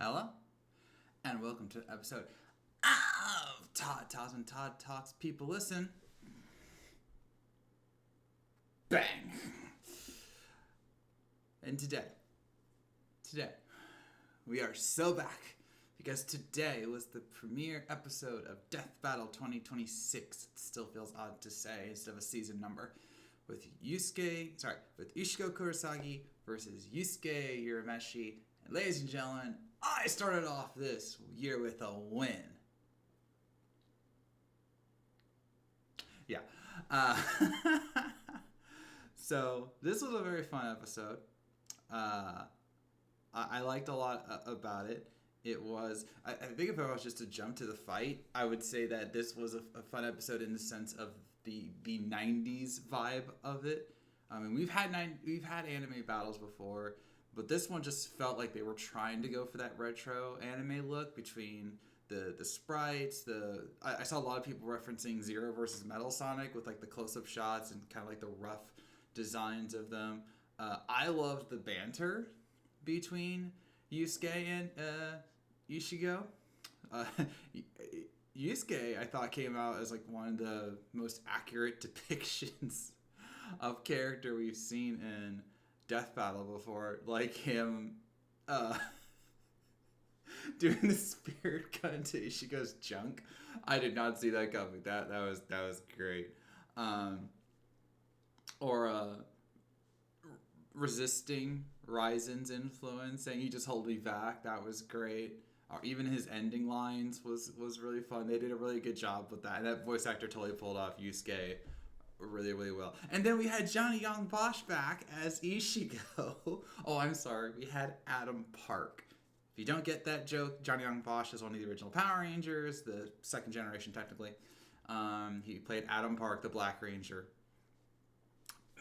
Hello, and welcome to an episode of Todd Talks. When Todd Talks, people listen. Bang! And today, we are so back because today was the premiere episode of Death Battle 2026. It still feels odd to say instead of a season number. With Ichigo Kurosagi versus Yusuke Urameshi. And ladies and gentlemen, I started off this year with a win. Yeah. So this was a very fun episode. I liked a lot about it. It was, I think if I was just to jump to the fight, I would say that this was a fun episode in the sense of the 90s vibe of it. I mean, we've had anime battles before, but this one just felt like they were trying to go for that retro anime look between the sprites. I saw a lot of people referencing Zero versus Metal Sonic with like the close-up shots and kind of like the rough designs of them. I loved the banter between Yusuke and Ichigo. Yusuke, I thought, came out as like one of the most accurate depictions of character we've seen in Death Battle before. Like him doing the spirit gun to Ichigo's junk. I did not see that coming. That was great. Or resisting Ryzen's influence, saying "You just hold me back." That was great. Or even his ending lines was really fun. They did a really good job with that, and that voice actor totally pulled off Yusuke really, really well. And then we had Johnny Young Bosch back as Ichigo. Oh, I'm sorry. We had Adam Park. If you don't get that joke, Johnny Young Bosch is one of the original Power Rangers, the second generation technically. He played Adam Park, the Black Ranger.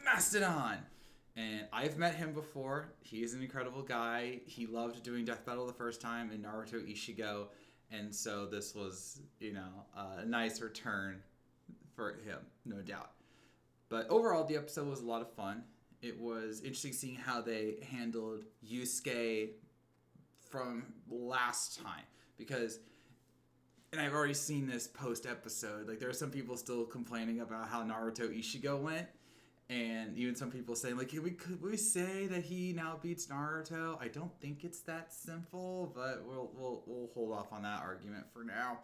Mastodon! And I've met him before. He's an incredible guy. He loved doing Death Battle the first time in Naruto Ichigo. And so this was, a nice return for him, no doubt. But overall, the episode was a lot of fun. It was interesting seeing how they handled Yusuke from last time. Because, and I've already seen this post-episode, like there are some people still complaining about how Naruto Ichigo went. And even some people saying, like, could we say that he now beats Naruto? I don't think it's that simple, but we'll hold off on that argument for now.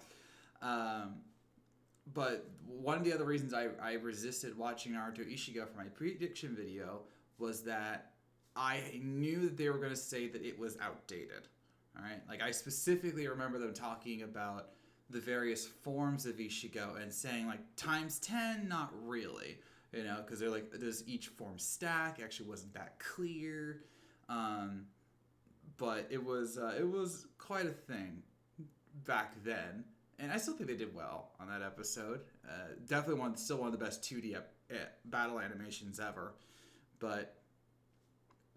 But one of the other reasons I resisted watching Naruto Ichigo for my prediction video was that I knew that they were going to say that it was outdated. All right, like I specifically remember them talking about the various forms of Ichigo and saying like times 10, not really. Because they're like, does each form stack? It actually wasn't that clear. But it was quite a thing back then. And I still think they did well on that episode. Definitely still one of the best 2D battle animations ever. But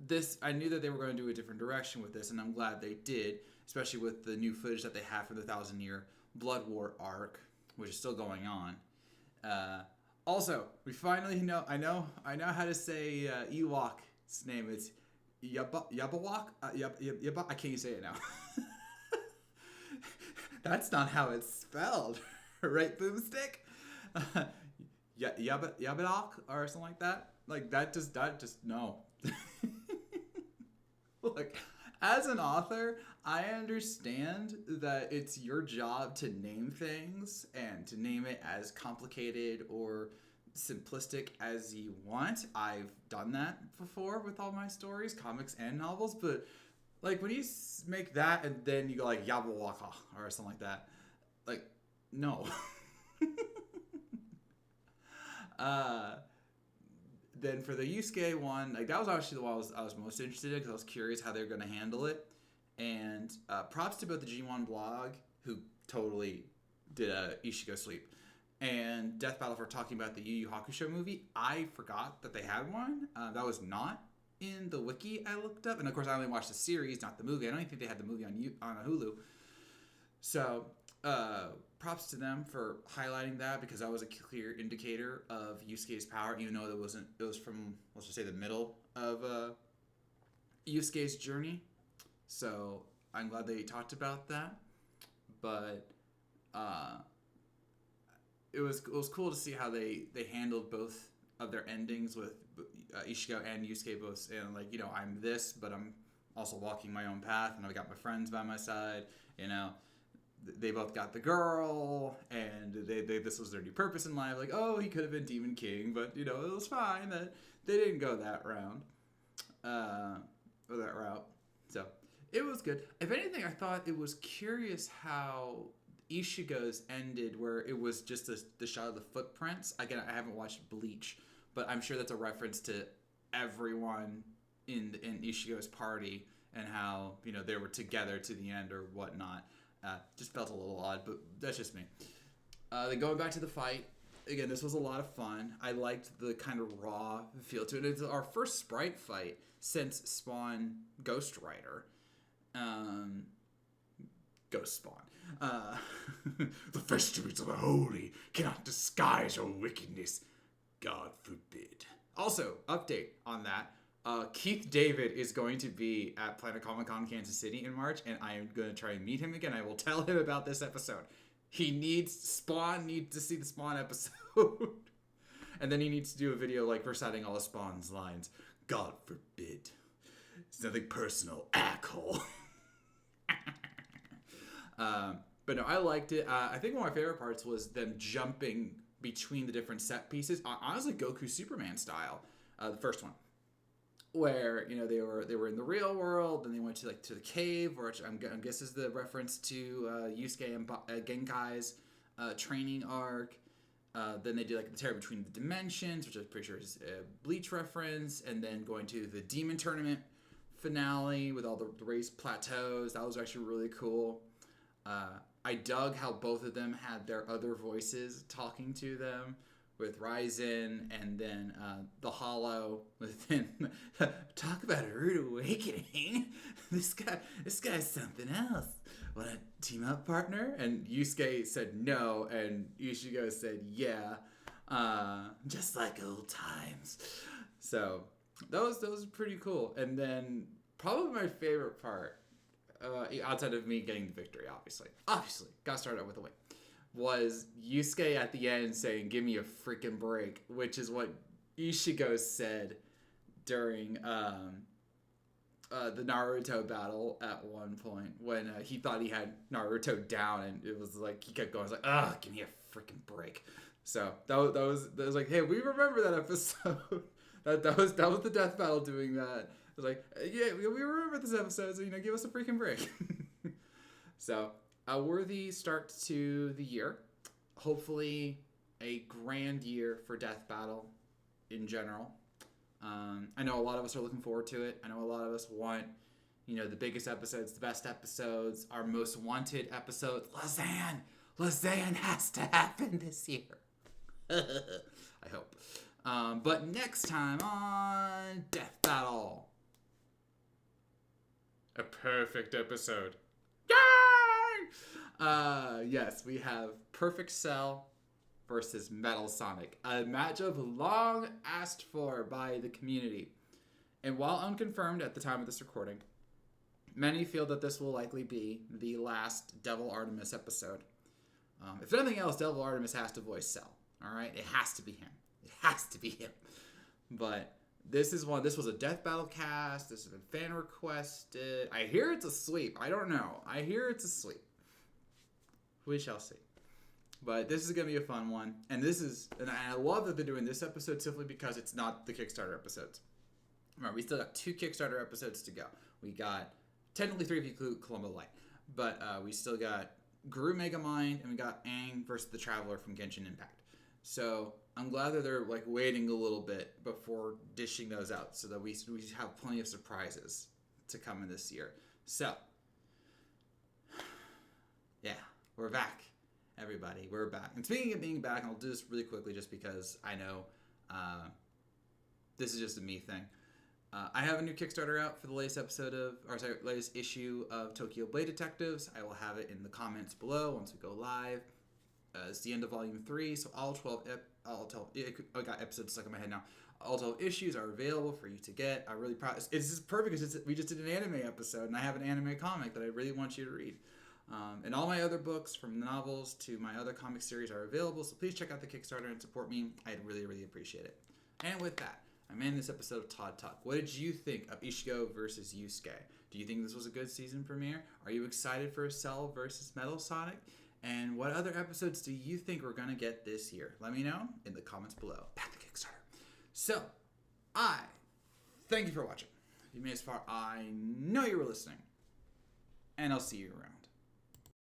this, I knew that they were going to do a different direction with this, and I'm glad they did, especially with the new footage that they have from the 1,000-year Blood War arc, which is still going on. Also, we finally know. I know how to say Ewok's name. It's Yabawok. I can't even say it now. That's not how it's spelled, right, Boomstick? Yabadok or something like that. Like that just no. Look, as an author, I understand that it's your job to name things and to name it as complicated or simplistic as you want. I've done that before with all my stories, comics and novels, but like when you make that and then you go like Yabawaka or something like that, like no. Then for the Yusuke one, like that was actually the one I was most interested in because I was curious how they were going to handle it. And props to both the G1 blog, who totally did a Ichigo sleep, and Death Battle for talking about the Yu Yu Hakusho movie. I forgot that they had one. That was not in the wiki I looked up. And of course, I only watched the series, not the movie. I don't even think they had the movie on Hulu. So props to them for highlighting that because that was a clear indicator of Yusuke's power, even though it was from, let's just say, the middle of Yusuke's journey. So I'm glad they talked about that. But it was cool to see how they handled both of their endings with Ichigo and Yusuke both, and like, you know, I'm this, but I'm also walking my own path, and I've got my friends by my side. You know, they both got the girl, and they this was their new purpose in life. Like, oh, he could have been Demon King, but you know, it was fine that they didn't go that round, or that route. So it was good. If anything, I thought it was curious how Ishigo's ended, where it was just the shot of the footprints. Again, I haven't watched Bleach, but I'm sure that's a reference to everyone in Ishigo's party and how, you know, they were together to the end or whatnot. Just felt a little odd, but that's just me. Then going back to the fight, again, this was a lot of fun. I liked the kind of raw feel to it. It's our first sprite fight since Spawn Ghost Rider. Ghost Spawn. The festivities of the holy cannot disguise your wickedness. God forbid. Also, update on that. Keith David is going to be at Planet Comic Con Kansas City in March, and I am going to try and meet him again. I will tell him about this episode. Spawn needs to see the Spawn episode. And then he needs to do a video like reciting all of Spawn's lines. God forbid. It's nothing personal, asshole. But no, I liked it. I think one of my favorite parts was them jumping between the different set pieces. Honestly, Goku Superman style. The first one, where, you know, they were in the real world, then they went to the cave, which I guess is the reference to Yusuke and Genkai's training arc. Then they do like the tear between the dimensions, which I'm pretty sure is a Bleach reference, and then going to the Demon Tournament finale with all the raised plateaus. That was actually really cool. I dug how both of them had their other voices talking to them, with Ryzen and then the Hollow within. Talk about a rude awakening. This guy's something else. Want to team up, partner? And Yusuke said no, and Ichigo said yeah. Just like old times. So that was pretty cool. And then probably my favorite part, outside of me getting the victory, obviously, gotta start out with a win, was Yusuke at the end saying, "Give me a freaking break," which is what Ichigo said during the Naruto battle at one point when he thought he had Naruto down, and it was like he kept going. I was like, give me a freaking break. So that was like, hey, we remember that episode. that was the death battle doing that. I was like, yeah, we remember this episode, so, you know, give us a freaking break. So, a worthy start to the year. Hopefully, a grand year for Death Battle in general. I know a lot of us are looking forward to it. I know a lot of us want, you know, the biggest episodes, the best episodes, our most wanted episodes. Lazan has to happen this year. I hope. But next time on Death Battle, a perfect episode. Yay! Yes, we have Perfect Cell versus Metal Sonic, a matchup long asked for by the community. And while unconfirmed at the time of this recording, many feel that this will likely be the last Devil Artemis episode. If nothing else, Devil Artemis has to voice Cell. All right, it has to be him. It has to be him. But this was a Death Battle cast. This has been fan requested. I hear it's a sweep. I don't know. I hear it's a sweep. We shall see. But this is going to be a fun one. And I love that they're doing this episode simply because it's not the Kickstarter episodes. Remember, we still got 2 Kickstarter episodes to go. We got, technically 3 if you include Columbo Light. But we still got Guru Megamind, and we got Aang versus the Traveler from Genshin Impact. So I'm glad that they're like waiting a little bit before dishing those out so that we have plenty of surprises to come in this year. So, yeah, we're back, everybody. We're back. And speaking of being back, I'll do this really quickly just because I know this is just a me thing. I have a new Kickstarter out for the latest issue of Tokyo Blade Detectives. I will have it in the comments below once we go live. It's the end of Volume 3, so I got episodes stuck in my head now. all 12 issues are available for you to get. I really proud. It's just perfect because we just did an anime episode, and I have an anime comic that I really want you to read. And all my other books, from novels to my other comic series, are available. So please check out the Kickstarter and support me. I'd really, really appreciate it. And with that, I'm ending this episode of Todd Talk. What did you think of Ichigo versus Yusuke? Do you think this was a good season premiere? Are you excited for Cell versus Metal Sonic? And what other episodes do you think we're going to get this year? Let me know in the comments below. Back to Kickstarter. So, I thank you for watching. If you made it this far, I know you were listening. And I'll see you around.